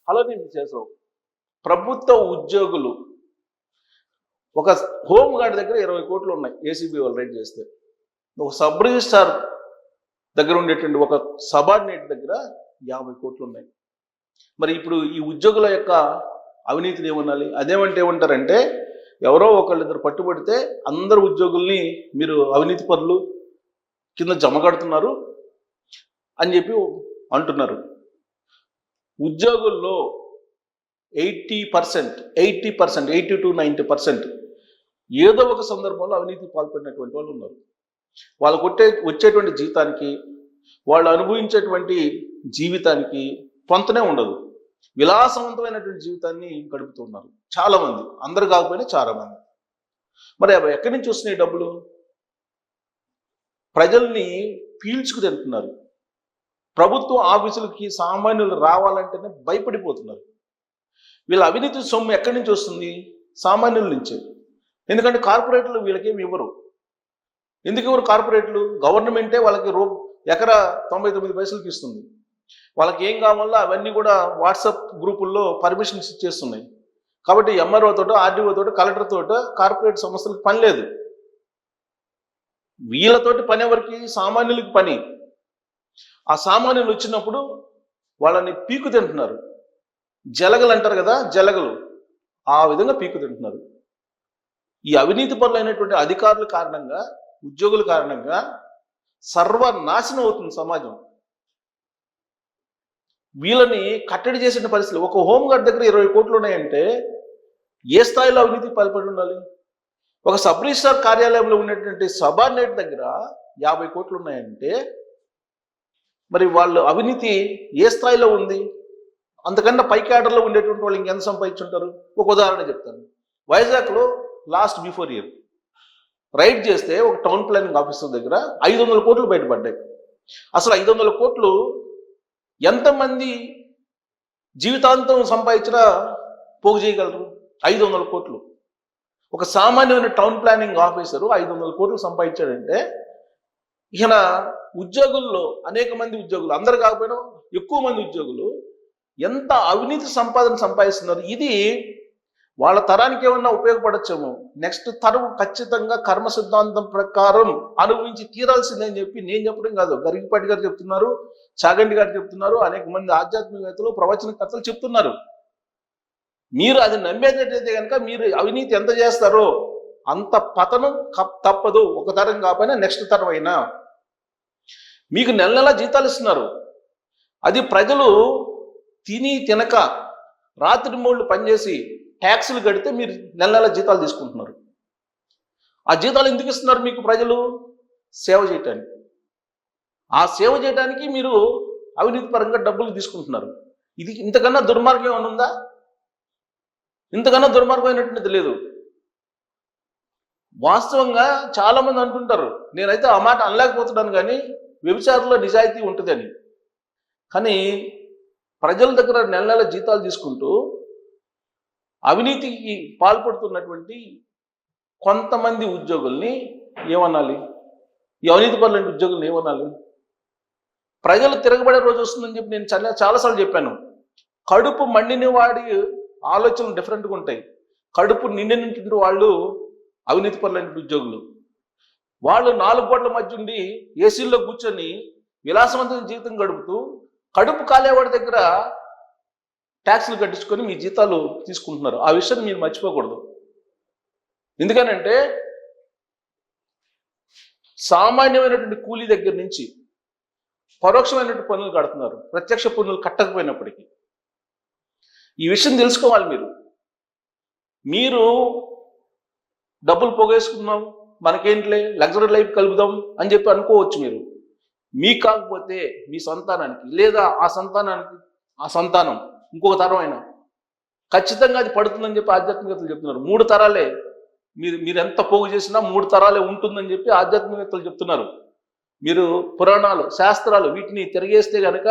అలానే చేసావు. ప్రభుత్వ ఉద్యోగులు ఒక హోమ్ గార్డ్ దగ్గర 20 కోట్లు ఉన్నాయి ఏసీబీ వాళ్ళు రైడ్ చేస్తే. ఒక సబ్ రిజిస్ట్రార్ దగ్గర ఉండేటువంటి ఒక సబార్డినేట్ దగ్గర 50 కోట్లు ఉన్నాయి. మరి ఇప్పుడు ఈ ఉద్యోగుల యొక్క అవినీతిని ఏమనాలి? అదేమంటే ఏమంటారంటే ఎవరో ఒకళ్ళిద్దరు పట్టుబడితే అందరు ఉద్యోగుల్ని మీరు అవినీతి పరులు కింద జమ కడుతున్నారు అని చెప్పి అంటున్నారు. ఉద్యోగుల్లో 80% 80 to 90% ఏదో ఒక సందర్భంలో అవినీతి పాల్పడినటువంటి వాళ్ళు ఉన్నారు. వాళ్ళకు వచ్చేటువంటి జీతానికి, వాళ్ళు అనుభవించేటువంటి జీవితానికి పొంతనే ఉండదు. విలాసవంతమైనటువంటి జీవితాన్ని గడుపుతున్నారు చాలామంది, అందరు కాకపోయినా చాలామంది. మరి ఎక్కడి నుంచి వస్తున్నాయి డబ్బులు? ప్రజల్ని పీల్చుకు తింటున్నారు. ప్రభుత్వ ఆఫీసులకి సామాన్యులు రావాలంటేనే భయపడిపోతున్నారు. వీళ్ళ అవినీతి సొమ్ము ఎక్కడి నుంచి వస్తుంది? సామాన్యుల నుంచే. ఎందుకంటే కార్పొరేట్లు వీళ్ళకేమి ఇవ్వరు. ఎందుకు ఇవ్వరు కార్పొరేట్లు? గవర్నమెంటే వాళ్ళకి ఎకరా 99 పైసలకి ఇస్తుంది. వాళ్ళకి ఏం కావాలో అవన్నీ కూడా వాట్సాప్ గ్రూపుల్లో పర్మిషన్స్ ఇచ్చేస్తున్నాయి. కాబట్టి ఎంఆర్ఓ తోటో, ఆర్డీఓ తోటో, కలెక్టర్ తోటో కార్పొరేట్ సంస్థలకు పని లేదు. వీళ్ళతోటి పని ఎవరికి? సామాన్యులకి పని. ఆ సామాన్యులు వచ్చినప్పుడు వాళ్ళని పీకు తింటున్నారు. జలగలు అంటారు కదా, జలగలు ఆ విధంగా పీకు తింటున్నారు. ఈ అవినీతి పరులైనటువంటి అధికారుల కారణంగా, ఉద్యోగుల కారణంగా సర్వనాశనం అవుతుంది సమాజం. వీళ్ళని కట్టడి చేసిన పరిస్థితులు. ఒక హోంగార్డ్ దగ్గర 20 కోట్లు ఉన్నాయంటే ఏ స్థాయిలో అవినీతి పాల్పడి ఉండాలి? ఒక సబ్ రిజిస్ట్రార్ కార్యాలయంలో ఉన్నటువంటి సబార్డినేట్ దగ్గర 50 కోట్లు ఉన్నాయంటే మరి వాళ్ళు అవినీతి ఏ స్థాయిలో ఉంది? అంతకన్నా పై క్యాడర్లో ఉండేటువంటి వాళ్ళు ఇంకెంత సంపాదించుంటారు? ఒక ఉదాహరణ చెప్తాను. వైజాగ్లో బిఫోర్ ఇయర్ రైడ్ చేస్తే ఒక టౌన్ ప్లానింగ్ ఆఫీసర్ దగ్గర 500 కోట్లు బయటపడ్డాయి. అసలు 500 కోట్లు ఎంతమంది జీవితాంతం సంపాదించినా పోగు చేయగలరు? 500 కోట్లు. ఒక సామాన్యమైన టౌన్ ప్లానింగ్ ఆఫీసరు 500 కోట్లు సంపాదించాడంటే ఈయన ఉద్యోగుల్లో అనేక మంది ఉద్యోగులు, అందరు కాకపోయినా ఎక్కువ మంది ఉద్యోగులు ఎంత అవినీతి సంపాదిస్తున్నారు. ఇది వాళ్ళ తరానికి ఏమన్నా ఉపయోగపడచ్చేమో. నెక్స్ట్ తరం ఖచ్చితంగా కర్మ సిద్ధాంతం ప్రకారం అనుభవించి తీరాల్సిందని చెప్పి నేను చెప్పడం కాదు, గరిగిపాటి గారు చెప్తున్నారు, చాగంటి గారు చెప్తున్నారు, అనేక మంది ఆధ్యాత్మికవేత్తలు, ప్రవచనకర్తలు చెప్తున్నారు. మీరు అది నమ్మేటట్టయితే కనుక మీరు అవినీతి ఎంత చేస్తారో అంత పతనం తప్పదు. ఒక తరం కాకపోయినా నెక్స్ట్ తరం అయినా. మీకు నెల నెలా జీతాలు ఇస్తున్నారు. అది ప్రజలు తిని తినక రాత్రి మూళ్ళు పనిచేసి ట్యాక్సులు కడితే మీరు నెల నెల జీతాలు తీసుకుంటున్నారు. ఆ జీతాలు ఎందుకు ఇస్తున్నారు మీకు? ప్రజలు సేవ చేయటానికి. ఆ సేవ చేయడానికి మీరు అవినీతి పరంగా డబ్బులు తీసుకుంటున్నారు. ఇది ఇంతకన్నా దుర్మార్గం ఏమైనా ఉందా? ఇంతకన్నా దుర్మార్గమైనటువంటిది లేదు. వాస్తవంగా చాలామంది అంటుంటారు, నేనైతే ఆ మాట అనలేకపోతున్నాను కానీ వ్యభిచారంలో నిజాయితీ ఉంటుందని. కానీ ప్రజల దగ్గర నెల నెల జీతాలు తీసుకుంటూ అవినీతికి పాల్పడుతున్నటువంటి కొంతమంది ఉద్యోగుల్ని ఏమనాలి? ఈ అవినీతి పరులైన ఉద్యోగుల్ని ఏమనాలి? ప్రజలు తిరగబడే రోజు వస్తుందని చెప్పి నేను చాలాసార్లు చెప్పాను. కడుపు మండిన వాడి ఆలోచనలు డిఫరెంట్గా ఉంటాయి. కడుపు నిండినటువంటి వాళ్ళు అవినీతి పరులైన ఉద్యోగులు. వాళ్ళు 4 గోడల మధ్య ఉండి ఏసీల్లో కూర్చొని విలాసవంతమైన జీవితం గడుపుతూ కడుపు కాలేవాడి దగ్గర ట్యాక్సులు కట్టించుకొని మీ జీతాలు తీసుకుంటున్నారు. ఆ విషయాన్ని మీరు మర్చిపోకూడదు. ఎందుకనంటే సామాన్యమైనటువంటి కూలీ దగ్గర నుంచి పరోక్షమైనటువంటి పన్నులు కడుతున్నారు, ప్రత్యక్ష పన్నులు కట్టకపోయినప్పటికీ. ఈ విషయం తెలుసుకోవాలి. మీరు డబ్బులు పోగేసుకున్నాం, మనకేంట్లే లగ్జరీ లైఫ్ కలుపుదాం అని చెప్పి అనుకోవచ్చు మీరు. మీకు కాకపోతే మీ సంతానానికి, లేదా ఆ సంతానం ఇంకొక తరం అయినా ఖచ్చితంగా అది పడుతుందని చెప్పి ఆధ్యాత్మికతలు చెప్తున్నారు. 3 తరాలే మీరు ఎంత పోగు చేసినా 3 తరాలే ఉంటుందని చెప్పి ఆధ్యాత్మికతలు చెప్తున్నారు. మీరు పురాణాలు, శాస్త్రాలు వీటిని తిరిగేస్తే కనుక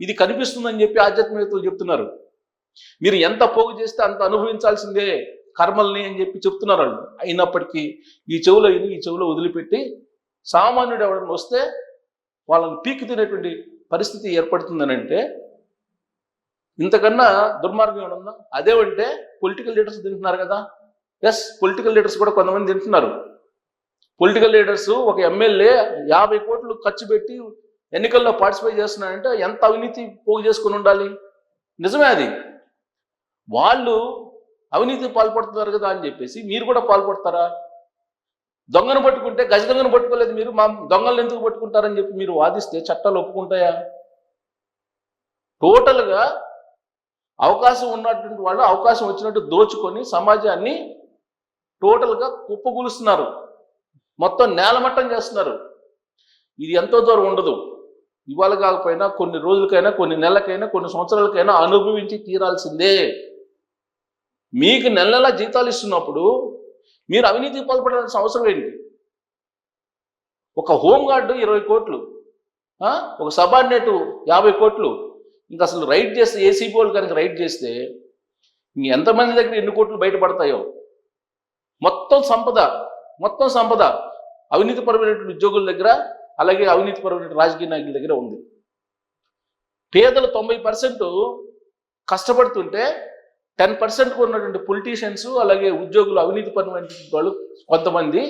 ఇది కనిపిస్తుందని చెప్పి ఆధ్యాత్మికతలు చెప్తున్నారు. మీరు ఎంత పోగు చేస్తే అంత అనుభవించాల్సిందే కర్మల్ని అని చెప్పి చెప్తున్నారు వాళ్ళు. అయినప్పటికీ ఈ చెవులో వదిలిపెట్టి సామాన్యుడు ఎవరైనా వస్తే వాళ్ళని పీకి తినేటువంటి పరిస్థితి ఏర్పడుతుందని అంటే ఇంతకన్నా దుర్మార్గం ఏమన్నా? అదేమంటే పొలిటికల్ లీడర్స్ తింటున్నారు కదా. ఎస్, పొలిటికల్ లీడర్స్ కూడా కొంతమంది తింటున్నారు. పొలిటికల్ లీడర్స్ ఒక ఎమ్మెల్యే 50 కోట్లు ఖర్చు పెట్టి ఎన్నికల్లో పార్టిసిపేట్ చేస్తున్నారంటే ఎంత అవినీతి పోగు చేసుకుని ఉండాలి. నిజమే అది. వాళ్ళు అవినీతి పాల్పడుతున్నారు కదా అని చెప్పేసి మీరు కూడా పాల్పడతారా? దొంగను పట్టుకుంటే గజ దొంగను పట్టుకోలేదు మీరు, మా దొంగలను ఎందుకు పట్టుకుంటారని చెప్పి మీరు వాదిస్తే చట్టాలు ఒప్పుకుంటాయా? టోటల్గా అవకాశం ఉన్నటువంటి వాళ్ళు అవకాశం వచ్చినట్టు దోచుకొని సమాజాన్ని టోటల్గా కుప్పగూలుస్తున్నారు, మొత్తం నేలమట్టం చేస్తున్నారు. ఇది ఎంతో దూరం ఉండదు. ఇవాళ కాకపోయినా కొన్ని రోజులకైనా, కొన్ని నెలలకైనా, కొన్ని సంవత్సరాలకైనా అనుభవించి తీరాల్సిందే. మీకు నెల నెలా జీతాలు ఇస్తున్నప్పుడు మీరు అవినీతికి పాల్పడాల్సిన అవసరం ఏంటి? ఒక హోంగార్డు 20 కోట్లు, ఒక సబార్డినేటు 50 కోట్లు. ఇంకా అసలు రైడ్ చేస్తే ఏసీబీ వాళ్ళు కనుక రైడ్ చేస్తే ఎంతమంది దగ్గర ఎన్ని కోట్లు బయటపడతాయో. మొత్తం సంపద అవినీతిపరమైనటువంటి ఉద్యోగుల దగ్గర, అలాగే అవినీతిపరమైన రాజకీయ నాయకుల దగ్గర ఉంది. పేదలు 90% కష్టపడుతుంటే 10% ఉన్నటువంటి పొలిటీషియన్స్, అలాగే ఉద్యోగులు, అవినీతిపరమైనటువంటి వాళ్ళు కొంతమంది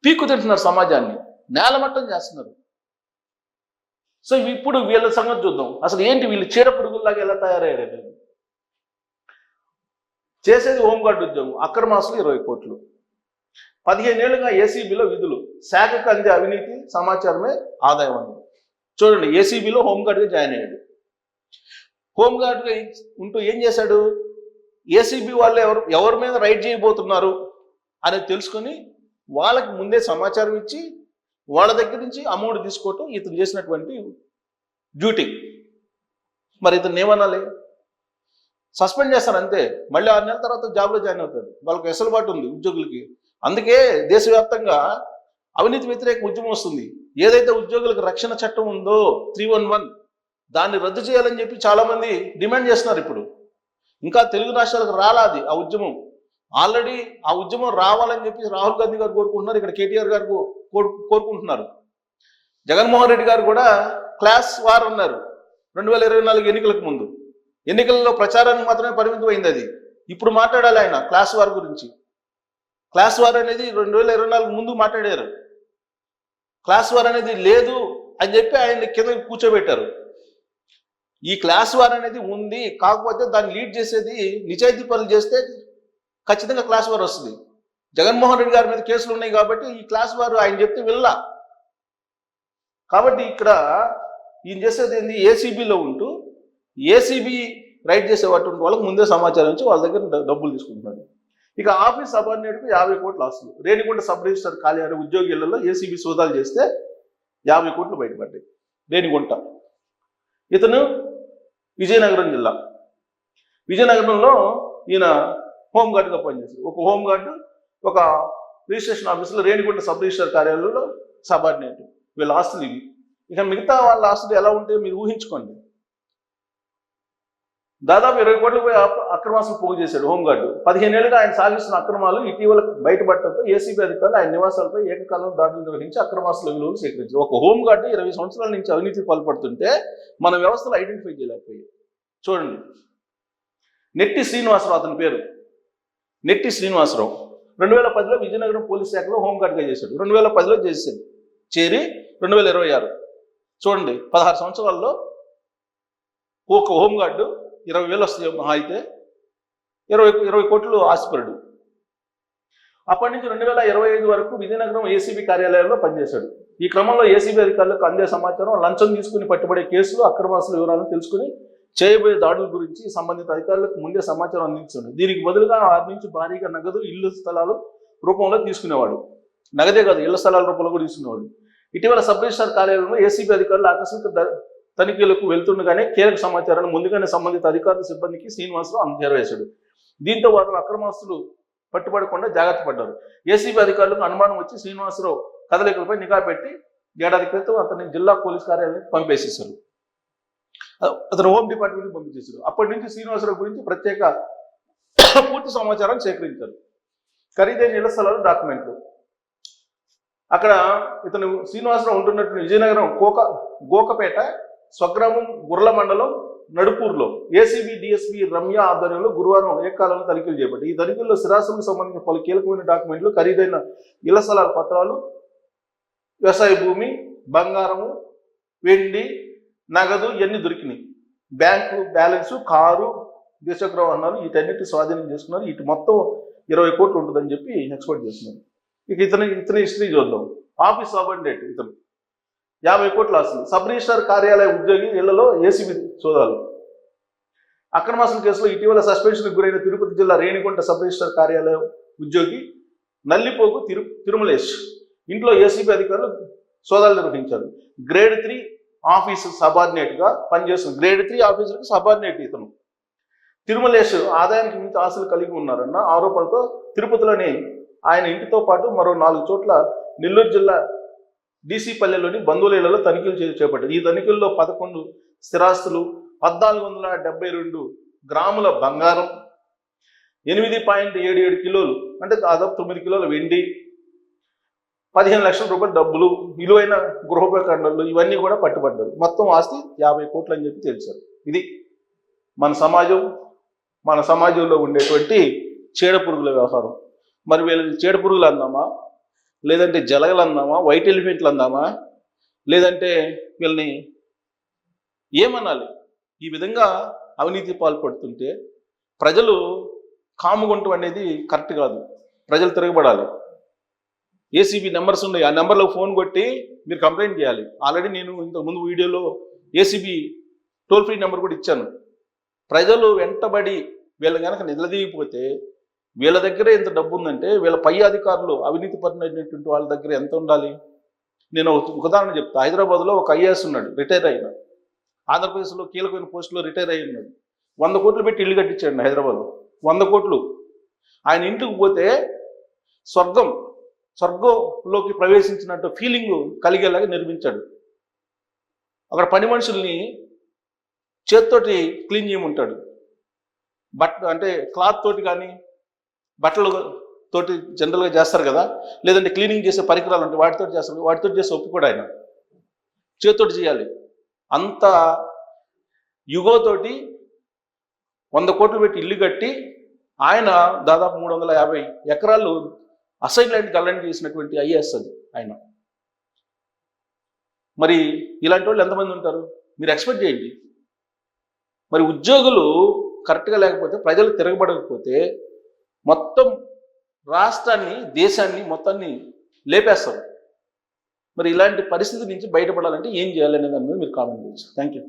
పీక్కు తింటున్నారు, సమాజాన్ని నేలమట్టం చేస్తున్నారు. సో ఇప్పుడు వీళ్ళ సంగతి చూద్దాం. అసలు ఏంటి వీళ్ళు చీడ పురుగుల్లాగా ఎలా తయారయ్యారు? చేసేది హోంగార్డు ఉద్యోగం, అక్రమాస్తులు 20 కోట్లు. 15 ఏళ్ళుగా ఏసీబీలో విధులు, శాఖకు అందే అవినీతి సమాచారమే ఆదాయం అని. చూడండి, ఏసీబీలో హోంగార్డుగా జాయిన్ అయ్యాడు. హోంగార్డుగా ఉంటూ ఏం చేశాడు? ఏసీబీ వాళ్ళు ఎవరి మీద రైడ్ చేయబోతున్నారు అనేది తెలుసుకొని వాళ్ళకి ముందే సమాచారం ఇచ్చి వాళ్ళ దగ్గర నుంచి అమౌంట్ తీసుకోవటం ఇతను చేసినటువంటి డ్యూటీ. మరి ఇతను ఏమనాలి? సస్పెండ్ చేస్తారు అంతే. మళ్ళీ 6 నెలల తర్వాత జాబ్లో జాయిన్ అవుతాడు. వాళ్ళకి వెసులుబాటు ఉంది ఉద్యోగులకి. అందుకే దేశవ్యాప్తంగా అవినీతి వ్యతిరేక ఉద్యమం వస్తుంది. ఏదైతే ఉద్యోగులకు రక్షణ చట్టం ఉందో 311, దాన్ని రద్దు చేయాలని చెప్పి చాలామంది డిమాండ్ చేస్తున్నారు. ఇప్పుడు ఇంకా తెలుగు రాష్ట్రాలకు రాలాది ఆ ఉద్యమం. ఆల్రెడీ ఆ ఉద్యమం రావాలని చెప్పి రాహుల్ గాంధీ గారు కోరుకుంటున్నారు, ఇక్కడ కేటీఆర్ గారు కోరుకుంటున్నారు. జగన్మోహన్ రెడ్డి గారు కూడా క్లాస్ వార్ అన్నారు 2024 ఎన్నికలకు ముందు. ఎన్నికల్లో ప్రచారానికి మాత్రమే పరిమితమైంది అది. ఇప్పుడు మాట్లాడాలి ఆయన క్లాస్ వార్ గురించి. క్లాస్ వార్ అనేది 2024 ముందు మాట్లాడారు. క్లాస్ వార్ అనేది లేదు అని చెప్పి ఆయన్ని కింద కూర్చోబెట్టారు. ఈ క్లాస్ వార్ అనేది ఉంది, కాకపోతే దాన్ని లీడ్ చేసేది నిజాయితీ పనులు చేస్తే ఖచ్చితంగా క్లాస్ వార్ వస్తుంది. జగన్మోహన్ రెడ్డి గారి మీద కేసులు ఉన్నాయి కాబట్టి ఈ క్లాస్ వార్ ఆయన చెప్తే వెళ్ళా. కాబట్టి ఇక్కడ ఈయన చేసేది ఏంది? ఏసీబీలో ఉంటూ ఏసీబీ రైడ్ చేసేటువంటి వాళ్ళకి ముందే సమాచారం ఇచ్చి వాళ్ళ దగ్గర డబ్బులు తీసుకుంటున్నాడు. ఇక ఆఫీస్ సబార్డినేట్కు 50 కోట్ల ఆస్తులు. రేణిగుంట సబ్ రిజిస్టర్ కార్యాలయ ఉద్యోగి ఇళ్లలో ఏసీబీ సోదాలు చేస్తే 50 కోట్లు బయటపడ్డాయి. రేణిగుంట. ఇతను విజయనగరం జిల్లా. విజయనగరంలో ఈయన హోంగార్డుగా పనిచేశారు. ఒక హోంగార్డు, ఒక రిజిస్ట్రేషన్ ఆఫీసులో రేణిగుంట సబ్ రిజిస్టర్ కార్యాలయంలో సబార్డినేట్. వీళ్ళ ఆస్తులు ఇవి. ఇక మిగతా వాళ్ళ ఆస్తులు ఎలా ఉంటాయో మీరు ఊహించుకోండి. దాదాపు 20 కోట్లకు అక్రమాస్తులు పోగు చేశాడు హోంగార్డు. 15 ఏళ్ళుగా ఆయన సాగిస్తున్న అక్రమాలు ఇటీవల బయటపడటంతో ఏసీబీ అధికారులు ఆయన నివాసాలపై ఏకకాలంలో దాడులు నిర్వహించి అక్రమాస్తుల విలువలు సేకరించారు. ఒక హోంగార్డు 20 సంవత్సరాల నుంచి అవినీతికి పాల్పడుతుంటే మన వ్యవస్థలు ఐడెంటిఫై చేయలేకపోయాయి. చూడండి, నెట్టి శ్రీనివాసరావు అతని పేరు. నెట్టి శ్రీనివాసరావు 2010లో విజయనగరం పోలీస్ శాఖలో హోంగార్డుగా చేశాడు. 2010లో చేశాడు. చేరి 2026 చూడండి, 16 సంవత్సరాల్లో ఒక హోంగార్డు 20,000 వస్తాయి మహా అయితే. 20 కోట్లు ఆస్తిపరుడు. అప్పటి నుంచి 2025 వరకు విజయనగరం ఏసీబీ కార్యాలయంలో పనిచేశాడు. ఈ క్రమంలో ఏసీబీ అధికారులకు అందే సమాచారం, లంచం తీసుకుని పట్టుబడే కేసులు, అక్రమాస్తుల వివరాలను తెలుసుకుని చేయబోయే దాడుల గురించి సంబంధిత అధికారులకు ముందే సమాచారం అందించాడు. దీనికి బదులుగా వారి నుంచి భారీగా నగదు, ఇళ్ల స్థలాలు రూపంలో తీసుకునేవాడు. నగదే కాదు, ఇళ్ల స్థలాల రూపంలో కూడా తీసుకునేవాడు. ఇటీవల సబ్ రిజిస్టర్ కార్యాలయంలో ఏసీబీ అధికారులు ఆకస్మిక తనిఖీలకు వెళ్తుండగానే కీలక సమాచారాన్ని ముందుగానే సంబంధిత అధికారుల సిబ్బందికి శ్రీనివాసరావు అందజేశాడు. దీంతో వారు అక్రమాస్తులు పట్టుబడకుండా జాగ్రత్త పడ్డారు. ఏసీబీ అధికారులకు అనుమానం వచ్చి శ్రీనివాసరావు కదలికలపై నిఘా పెట్టి ఏడాది క్రితం అతన్ని జిల్లా పోలీస్ కార్యాలయానికి పంపేసేశారు. అతను హోమ్ డిపార్ట్మెంట్కి పంపించేశారు. అప్పటి నుంచి శ్రీనివాసరావు గురించి ప్రత్యేక పూర్తి సమాచారం సేకరించారు. ఖరీదైన ఇళ్ల స్థలాలు, డాక్యుమెంట్లు. అక్కడ ఇతను శ్రీనివాసరావు ఉంటున్నట్టు విజయనగరం గోకపేట స్వగ్రామం గుర్ల మండలం నడుపూర్లో ఏసీబీ డిఎస్పీ రమ్య ఆధ్వర్యంలో గురువారం ఏకకాలంలో తనిఖీలు చేపట్టాయి. ఈ తనిఖీల్లో స్థిరాస్తులకు సంబంధించిన పలు కీలకమైన డాక్యుమెంట్లు, ఖరీదైన ఇళ్ల స్థలాల పత్రాలు, వ్యవసాయ భూమి, బంగారము, వెండి, నగదు ఇవన్నీ దొరికినాయి. బ్యాంకు బ్యాలెన్సు, కారు, ద్విచక్ర వాహనాలు వీటన్నిటి స్వాధీనం చేసుకున్నారు. ఇటు మొత్తం 20 కోట్లు ఉంటుందని చెప్పి ఎక్స్పెక్ట్ చేస్తున్నారు. ఇక ఇతని హిస్టరీ చూద్దాం. ఆఫీస్ సబార్డినేట్ ఇతను 50 కోట్ల ఆస్తులు. సబ్ రిజిస్ట్రార్ కార్యాలయ ఉద్యోగి ఇళ్లలో ఏసీబీ సోదాలు. అక్రమాస్తుల కేసులో ఇటీవల సస్పెన్షన్కు గురైన తిరుపతి జిల్లా రేణిగుంట సబ్ రిజిస్ట్రార్ కార్యాలయం ఉద్యోగి నల్లిపోగు తిరుమలేష్ ఇంట్లో ఏసీబీ అధికారులు సోదాలు నిర్వహించారు. గ్రేడ్ 3 ఆఫీసు సబార్డినేట్గా పనిచేస్తుంది. గ్రేడ్ 3 ఆఫీసర్కి సబార్డినేట్ ఇతను. తిరుమలేష్ ఆదాయానికి మించి ఆశలు కలిగి ఉన్నారన్న ఆరోపణలతో తిరుపతిలోని ఆయన ఇంటితో పాటు మరో 4 చోట్ల నెల్లూరు జిల్లా డీసీపల్లెలోని బంధువుల ఇళ్లలో తనిఖీలు చేపట్టారు. ఈ తనిఖీల్లో 11 స్థిరాస్తులు, 1472 గ్రాముల బంగారం, 8.77 కిలోలు అంటే దాదాపు 9 కిలోల వెండి, 15 లక్షల రూపాయల డబ్బులు, విలువైన గృహోపకరణలు ఇవన్నీ కూడా పట్టుబడ్డారు. మొత్తం ఆస్తి 50 కోట్లు అని చెప్పి తెలిసారు. ఇది మన సమాజంలో ఉండేటువంటి చీడపురుగుల వ్యవహారం. మరి వీళ్ళని చీడపురుగులు అందామా, లేదంటే జలగలు అందామా, వైట్ ఎలిఫెంట్లు అందామా, లేదంటే వీళ్ళని ఏమనాలి? ఈ విధంగా అవినీతి పాల్పడుతుంటే ప్రజలు కాముగుంటం అనేది కరెక్ట్ కాదు. ప్రజలు తిరగబడాలి. ఏసీబీ నెంబర్స్ ఉన్నాయి, ఆ నెంబర్లో ఫోన్ కొట్టి మీరు కంప్లైంట్ చేయాలి. ఆల్రెడీ నేను ఇంతకుముందు వీడియోలో ఏసీబీ టోల్ ఫ్రీ నెంబర్ కూడా ఇచ్చాను. ప్రజలు వెంటబడి వీళ్ళు కనుక నిలదీయకపోతే వీళ్ళ దగ్గర ఎంత డబ్బు ఉందంటే వీళ్ళ పై అధికారులు అవినీతి పడినటువంటి వాళ్ళ దగ్గర ఎంత ఉండాలి? నేను ఒక ఉదాహరణ చెప్తా. హైదరాబాద్లో ఒక ఐఏఎస్ ఉన్నాడు, రిటైర్ అయినా. ఆంధ్రప్రదేశ్లో కీలకమైన పోస్టులో రిటైర్ అయ్యి ఉన్నాడు. 100 కోట్లు పెట్టి ఇల్లు కట్టించాడు హైదరాబాద్లో. 100 కోట్లు. ఆయన ఇంటికి పోతే స్వర్గంలోకి ప్రవేశించినట్టు ఫీలింగ్ కలిగేలాగా నిర్మించాడు. అక్కడ పని మనుషుల్ని చేత్తోటి క్లీన్ చేయమంటాడు. అంటే క్లాత్ తోటి కానీ బట్టలు తోటి జనరల్గా చేస్తారు కదా, లేదంటే క్లీనింగ్ చేసే పరికరాలు ఉంటాయి వాటితో చేస్తారు. వాటితో చేసే ఒప్పుకోడు ఆయన, చేత్తోటి చేయాలి. అంత యుగోతోటి 100 కోట్లు పెట్టి ఇల్లు కట్టి ఆయన దాదాపు 350 ఎకరాలు అసైన్ ల్యాండ్ కల్లాంటి చేసినటువంటి ఐఏఎస్ అది ఆయన. మరి ఇలాంటి వాళ్ళు ఎంతమంది ఉంటారు? మీరు ఎక్స్పెక్ట్ చేయండి. మరి ఉద్యోగులు కరెక్ట్గా లేకపోతే, ప్రజలు తిరగబడకపోతే మొత్తం రాష్ట్రాన్ని, దేశాన్ని మొత్తాన్ని లేపేస్తారు. మరి ఇలాంటి పరిస్థితి నుంచి బయటపడాలంటే ఏం చేయాలనే దాని మీద మీరు కామెంట్ చేయొచ్చు. Thank you.